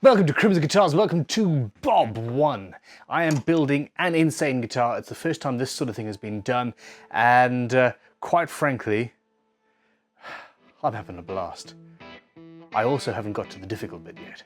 Welcome to Crimson Guitars, welcome to BoB1. I am building an insane guitar. It's the first time this sort of thing has been done, and quite frankly, I'm having a blast. I also haven't got to the difficult bit yet.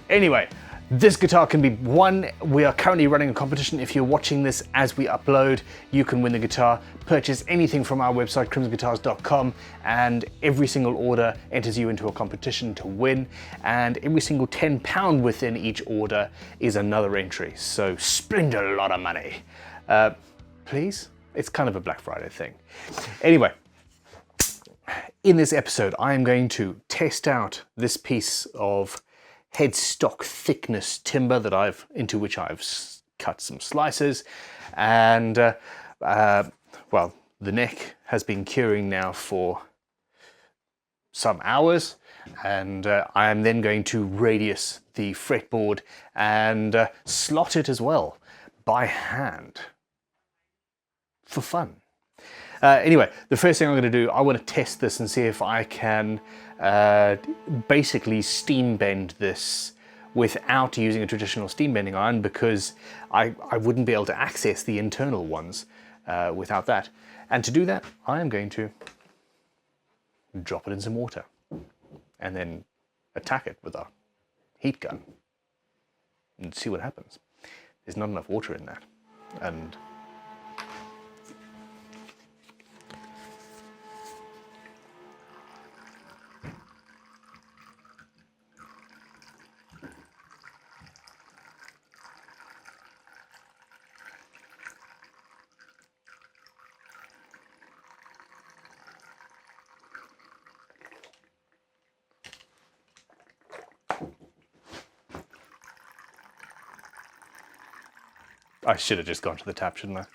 Anyway, this guitar can be won. We are currently running a competition. If you're watching this as we upload, you can win the guitar. Purchase anything from our website, crimsonguitars.com, and every single order enters you into a competition to win. And every single £10 within each order is another entry. So spend a lot of money. Please? It's kind of a Black Friday thing. Anyway, in this episode, I am going to test out this piece of headstock thickness timber into which I've cut some slices, and well, the neck has been curing now for some hours, and I am then going to radius the fretboard and slot it as well by hand for fun. Anyway, the first thing I'm going to do, I want to test this and see if I can basically steam bend this without using a traditional steam bending iron, because I wouldn't be able to access the internal ones without that. And to do that, I am going to drop it in some water and then attack it with a heat gun and see what happens. There's not enough water in that, and I should have just gone to the tap, shouldn't I?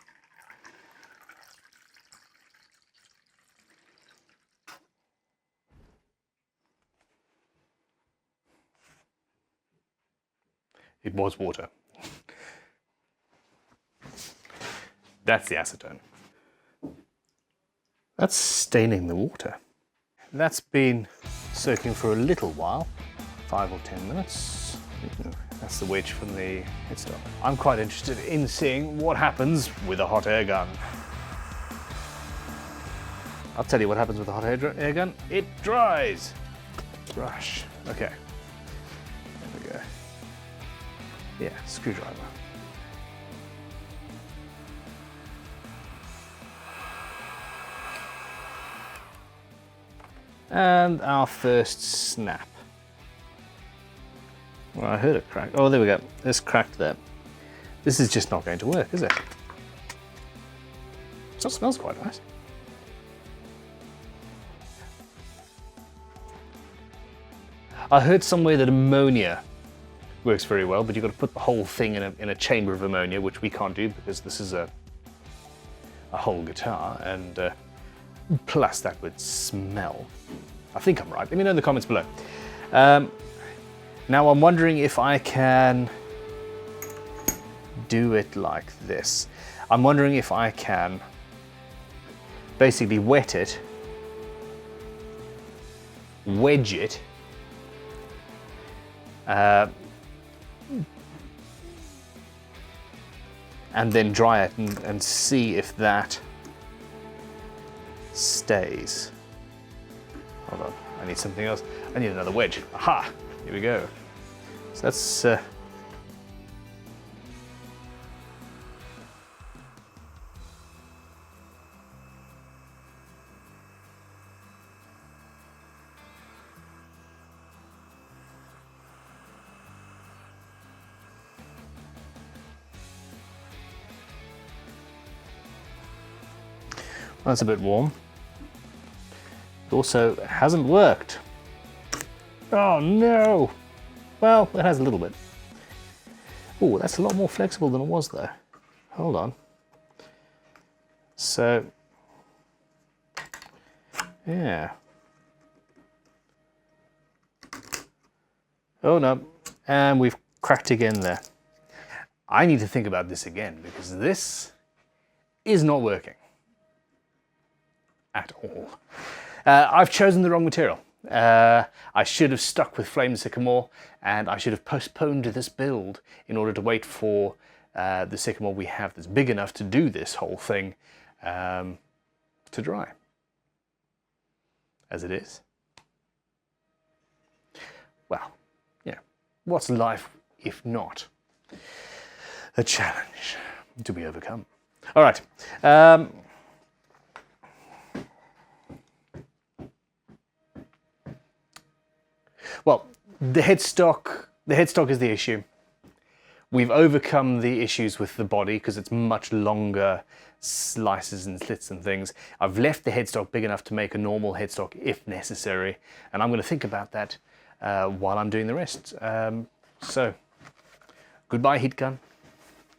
It was water. That's the acetone. That's staining the water. That's been soaking for a little while, 5 or 10 minutes. That's the wedge from the headstock. I'm quite interested in seeing what happens with a hot air gun. I'll tell you what happens with a hot air gun. It dries. Brush. Okay. There we go. Yeah, screwdriver. And our first snap. Well, I heard it crack. Oh, there we go. It's cracked there. This is just not going to work, is it? Still smells quite nice. I heard somewhere that ammonia works very well, but you've got to put the whole thing in a chamber of ammonia, which we can't do because this is a whole guitar, and plus that would smell. I think I'm right. Let me know in the comments below. Now I'm wondering if I can do it like this. I'm wondering if I can basically wet it, wedge it, and then dry it and see if that stays. Hold on, I need something else. I need another wedge. Aha! Here we go. So that's that's a bit warm. It also hasn't worked. Oh no! Well, it has a little bit. Oh, that's a lot more flexible than it was though. Hold on. So, yeah. Oh no, and we've cracked again there. I need to think about this again, because this is not working at all. I've chosen the wrong material. I should have stuck with flame sycamore, and I should have postponed this build in order to wait for the sycamore we have that's big enough to do this whole thing to dry. As it is, well, yeah, what's life if not a challenge to be overcome? All right. Well, the headstock is the issue. We've overcome the issues with the body because it's much longer slices and slits and things. I've left the headstock big enough to make a normal headstock if necessary, and I'm going to think about that while I'm doing the rest. So, goodbye heat gun.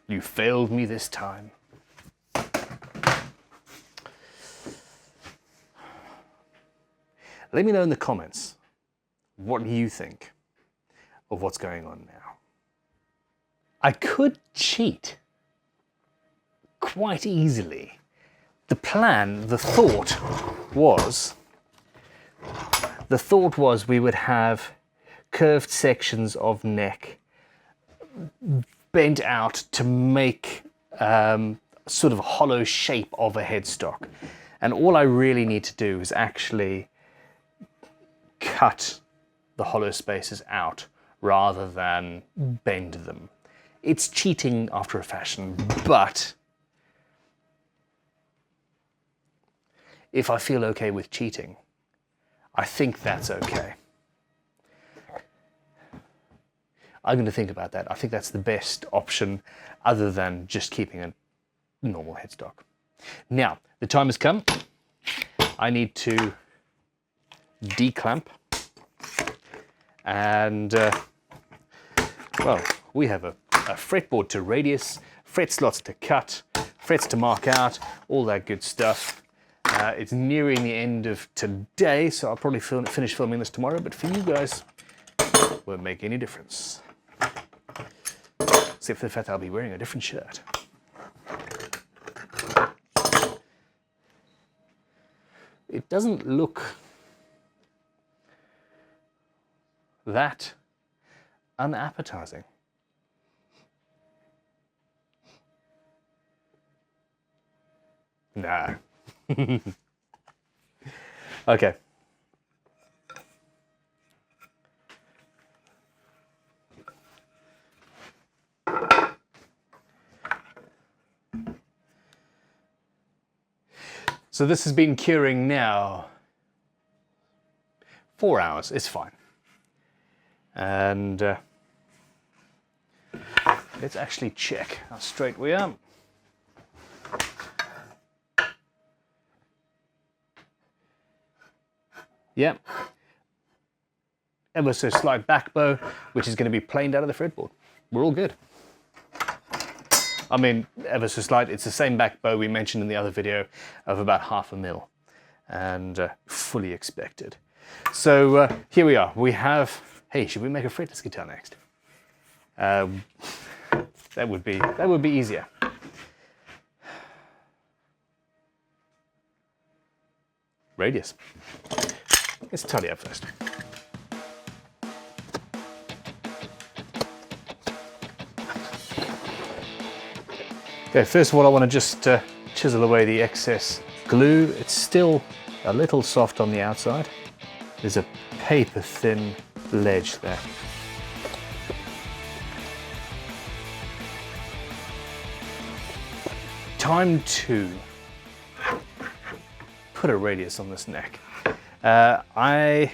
You failed me this time. Let me know in the comments what you think of what's going on now. I could cheat quite easily. The thought was we would have curved sections of neck bent out to make sort of a hollow shape of a headstock. And all I really need to do is actually cut the hollow spaces out rather than bend them. It's cheating after a fashion, but if I feel okay with cheating, I think that's okay. I'm going to think about that. I think that's the best option other than just keeping a normal headstock. Now, the time has come. I need to declamp. And, well, we have a fretboard to radius, fret slots to cut, frets to mark out, all that good stuff. It's nearing the end of today, so I'll probably finish filming this tomorrow, but for you guys, it won't make any difference. Except for the fact that I'll be wearing a different shirt. It doesn't look that unappetizing. Nah. Okay. So this has been curing now 4 hours. It's fine. And let's actually check how straight we are. Yep. Ever so slight back bow, which is going to be planed out of the fretboard. We're all good. I mean, ever so slight, it's the same back bow we mentioned in the other video of about 1/2 mil, and fully expected. So here we are. We have, hey, should we make a fretless guitar next? That would be easier. Radius. Let's tidy up first. Okay, first of all, I want to just chisel away the excess glue. It's still a little soft on the outside. There's a paper thin ledge there. Time to put a radius on this neck. The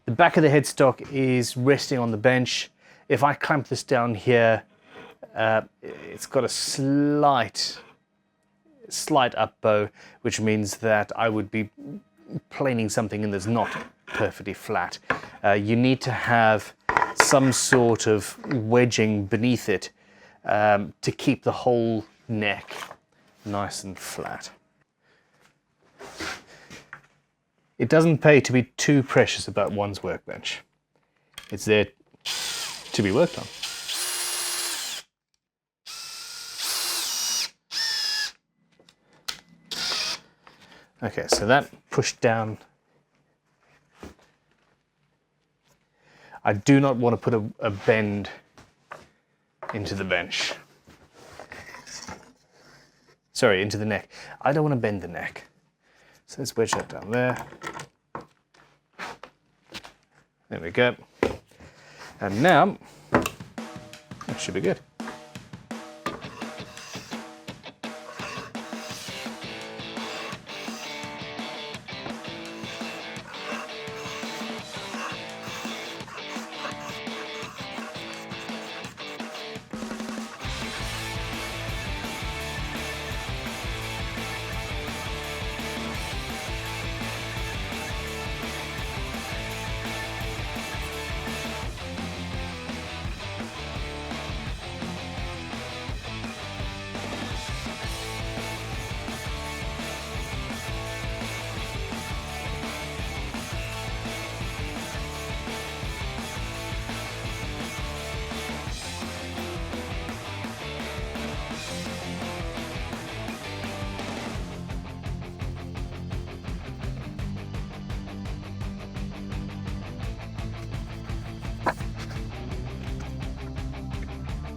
back of the headstock is resting on the bench. If I clamp this down here, it's got a slight up bow, which means that I would be planing something in that's not perfectly flat. You need to have some sort of wedging beneath it to keep the whole neck nice and flat. It doesn't pay to be too precious about one's workbench. It's there to be worked on. Okay, so that pushed down. I do not want to put a bend into the bench. Sorry, into the neck. I don't want to bend the neck. So let's wedge that down there. There we go. And now, that should be good.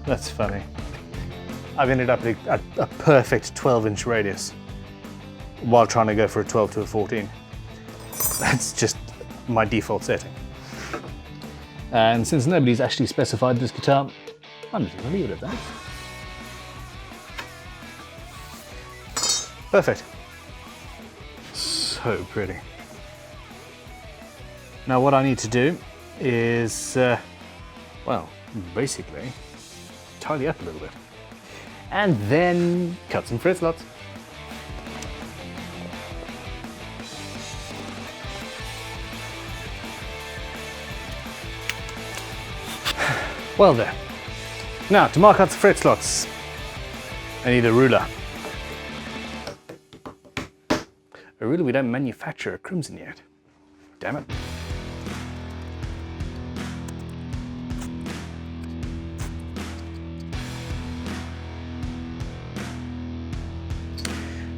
That's funny. I've ended up at a perfect 12-inch radius while trying to go for a 12 to a 14. That's just my default setting. And since nobody's actually specified this guitar, I'm just going to leave it at that. Perfect. So pretty. Now what I need to do is, well, basically tidy up a little bit and then cut some fret slots. Well there. Now to mark out the fret slots, I need a ruler. A ruler we don't manufacture at Crimson yet. Damn it.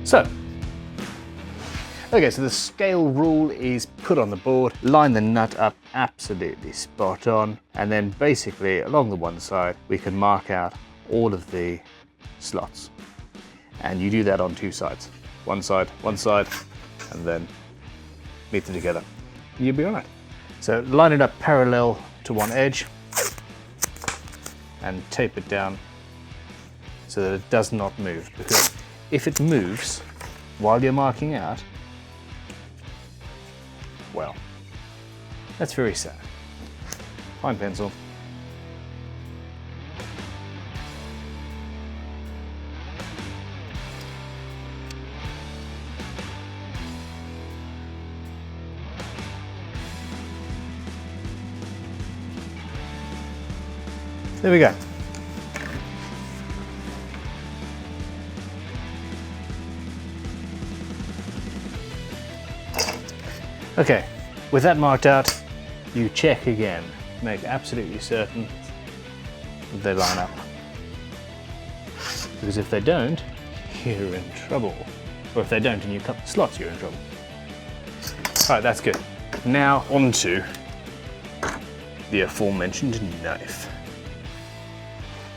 So, okay, so the scale rule is put on the board, line the nut up absolutely spot on, and then basically along the one side we can mark out all of the slots. And you do that on two sides. One side, and then meet them together. You'll be all right. So line it up parallel to one edge and tape it down so that it does not move, because if it moves while you're marking out, well, that's very sad. Fine pencil. There we go. Okay, with that marked out, you check again. Make absolutely certain that they line up. Because if they don't, you're in trouble. Or if they don't and you cut the slots, you're in trouble. All right, that's good. Now onto the aforementioned knife.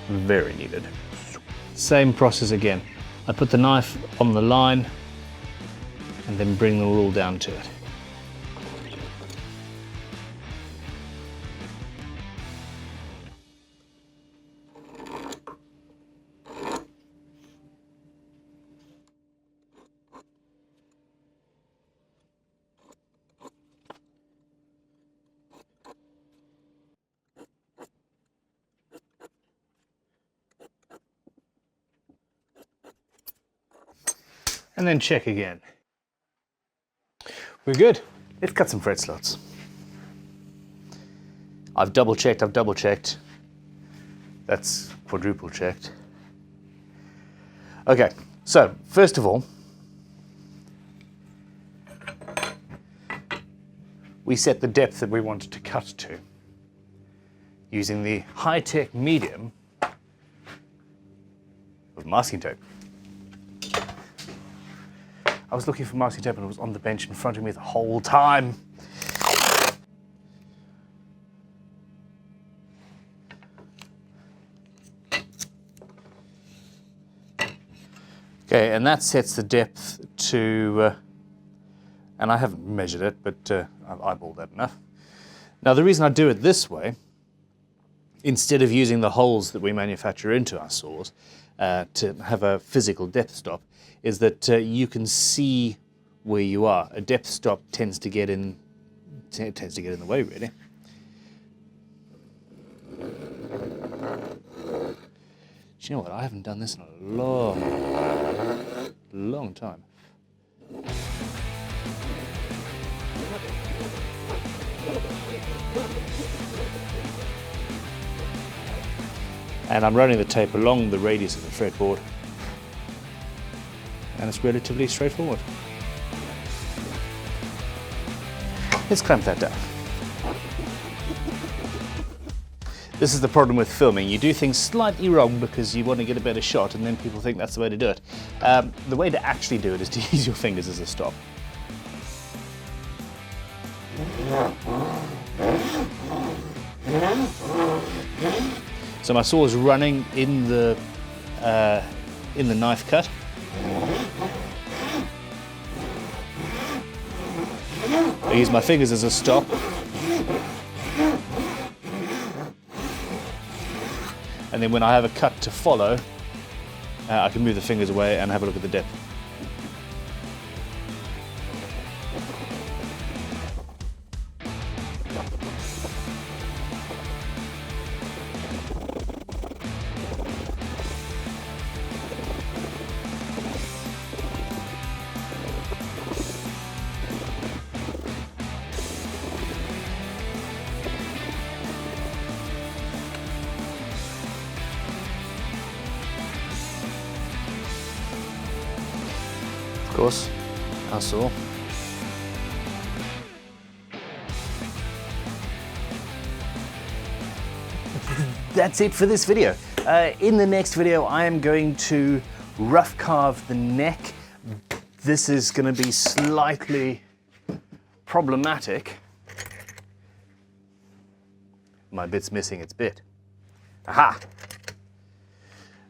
Very needed. Same process again. I put the knife on the line and then bring the rule down to it. And then check again. We're good. Let's cut some fret slots. I've double checked. That's quadruple checked. Okay, so first of all, we set the depth that we wanted to cut to using the high-tech medium of masking tape. I was looking for masking tape and it was on the bench in front of me the whole time. Okay, and that sets the depth to, and I haven't measured it, but I've eyeballed that enough. Now the reason I do it this way, instead of using the holes that we manufacture into our saws to have a physical depth stop, is that you can see where you are. A depth stop tends to get in the way, really. Do you know what? I haven't done this in a long time. And I'm running the tape along the radius of the fretboard, and it's relatively straightforward. Let's clamp that down. This is the problem with filming. You do things slightly wrong because you want to get a better shot, and then people think that's the way to do it. The way to actually do it is to use your fingers as a stop. So my saw is running in the knife cut. I use my fingers as a stop. And then when I have a cut to follow, I can move the fingers away and have a look at the depth. Of course, our saw. That's it for this video. In the next video, I am going to rough carve the neck. This is going to be slightly problematic. My bit's missing its bit. Aha!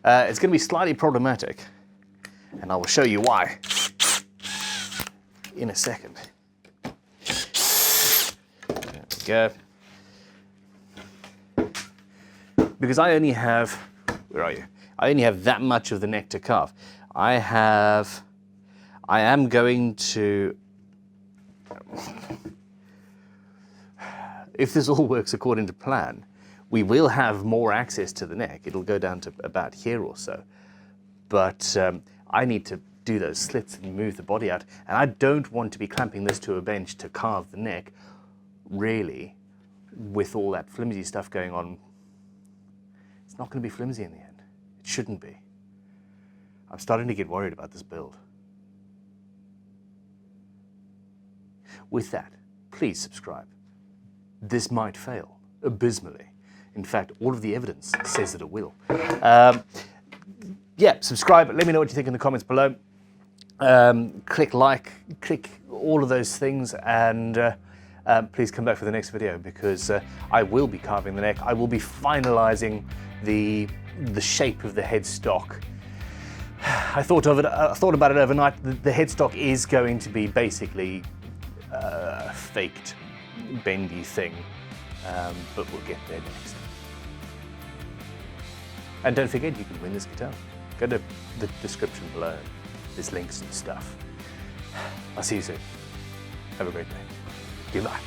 It's going to be slightly problematic, and I will show you why in a second. There we go. Because I only have, where are you? I only have that much of the neck to carve. I am going to, if this all works according to plan, we will have more access to the neck. It'll go down to about here or so. But I need to do those slits and move the body out. And I don't want to be clamping this to a bench to carve the neck, really, with all that flimsy stuff going on. It's not going to be flimsy in the end. It shouldn't be. I'm starting to get worried about this build. With that, please subscribe. This might fail abysmally. In fact, all of the evidence says that it will. Yeah, subscribe. Let me know what you think in the comments below. Click like, click all of those things, and please come back for the next video, because I will be carving the neck. I will be finalizing the shape of the headstock. I thought about it overnight. The headstock is going to be basically a faked, bendy thing, but we'll get there next. And don't forget, you can win this guitar. Go to the description below. There's links and stuff. I'll see you soon. Have a great day. Goodbye.